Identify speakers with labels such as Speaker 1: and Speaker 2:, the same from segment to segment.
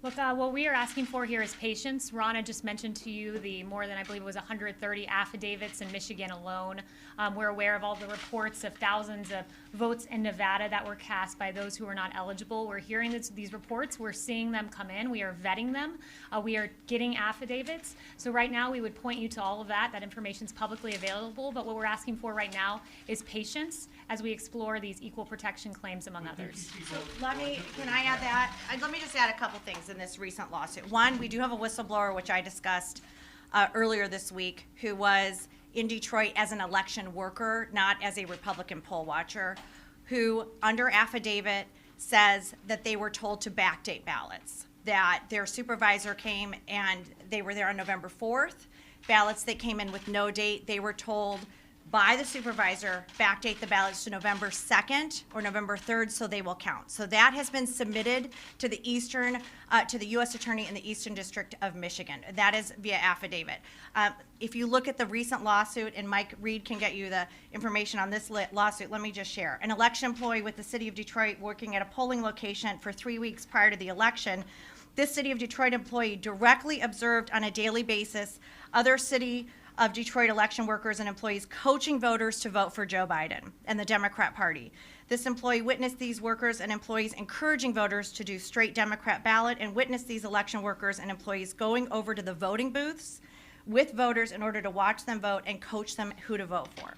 Speaker 1: Look, what we are asking for here is patience. Rana just mentioned to you the more than, I believe it was 130 affidavits in Michigan alone. We're aware of all the reports of thousands of votes in Nevada that were cast by those who were not eligible. We're hearing these reports. We're seeing them come in. We are vetting them. We are getting affidavits. So right now we would point you to all of that. That information is publicly available. But what we're asking for right now is patience as we explore these equal protection claims, among others.
Speaker 2: So can I add that? Let me just add a couple things in this recent lawsuit. One, we do have a whistleblower, which I discussed earlier this week, who was in Detroit as an election worker, not as a Republican poll watcher, who under affidavit says that they were told to backdate ballots, that their supervisor came and they were there on November 4th. Ballots that came in with no date, they were told by the supervisor, backdate the ballots to November 2nd or November 3rd so they will count. So that has been submitted to the to the U.S. Attorney in the Eastern District of Michigan. That is via affidavit. If you look at the recent lawsuit, and Mike Reed can get you the information on this lawsuit, let me just share. An election employee with the City of Detroit working at a polling location for 3 weeks prior to the election. This City of Detroit employee directly observed on a daily basis other City of Detroit election workers and employees coaching voters to vote for Joe Biden and the Democrat Party. This employee witnessed these workers and employees encouraging voters to do straight Democrat ballot and witnessed these election workers and employees going over to the voting booths with voters in order to watch them vote and coach them who to vote for.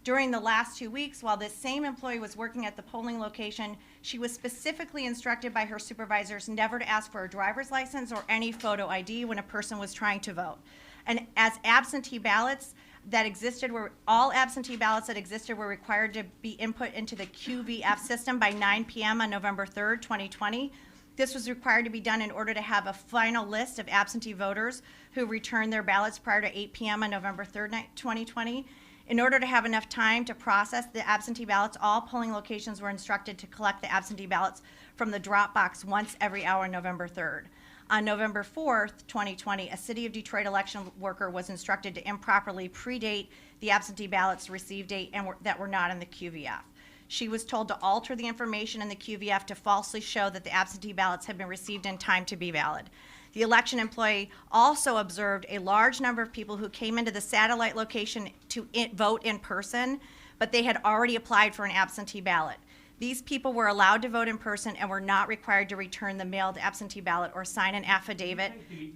Speaker 2: During the last 2 weeks, while this same employee was working at the polling location, she was specifically instructed by her supervisors never to ask for a driver's license or any photo ID when a person was trying to vote. And as absentee ballots that existed all absentee ballots that existed were required to be input into the QVF system by 9 p.m. on November 3rd, 2020. This was required to be done in order to have a final list of absentee voters who returned their ballots prior to 8 p.m. on November 3rd, 2020. In order to have enough time to process the absentee ballots, all polling locations were instructed to collect the absentee ballots from the drop box once every hour on November 3rd. On November 4th, 2020, a City of Detroit election worker was instructed to improperly predate the absentee ballots receive date and that were not in the QVF. She was told to alter the information in the QVF to falsely show that the absentee ballots had been received in time to be valid. The election employee also observed a large number of people who came into the satellite location to vote in person, but they had already applied for an absentee ballot. These people were allowed to vote in person and were not required to return the mailed absentee ballot or sign an affidavit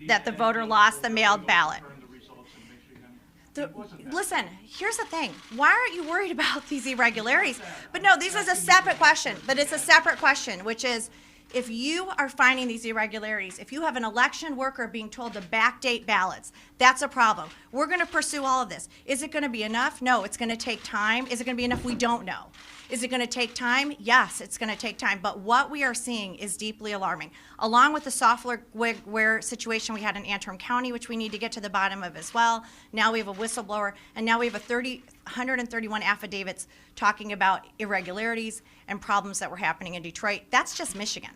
Speaker 2: that the voter lost the mailed ballot. Listen, here's the thing. Why aren't you worried about these irregularities? But no, this is a separate question. But it's a separate question, which is, if you are finding these irregularities, if you have an election worker being told to backdate ballots, that's a problem. We're going to pursue all of this. Is it going to be enough? No, it's going to take time. Is it going to be enough? We don't know. Is it going to take time? Yes, it's going to take time. But what we are seeing is deeply alarming. Along with the software situation we had in Antrim County, which we need to get to the bottom of as well. Now we have a whistleblower, and now we have 131 affidavits talking about irregularities and problems that were happening in Detroit. That's just Michigan.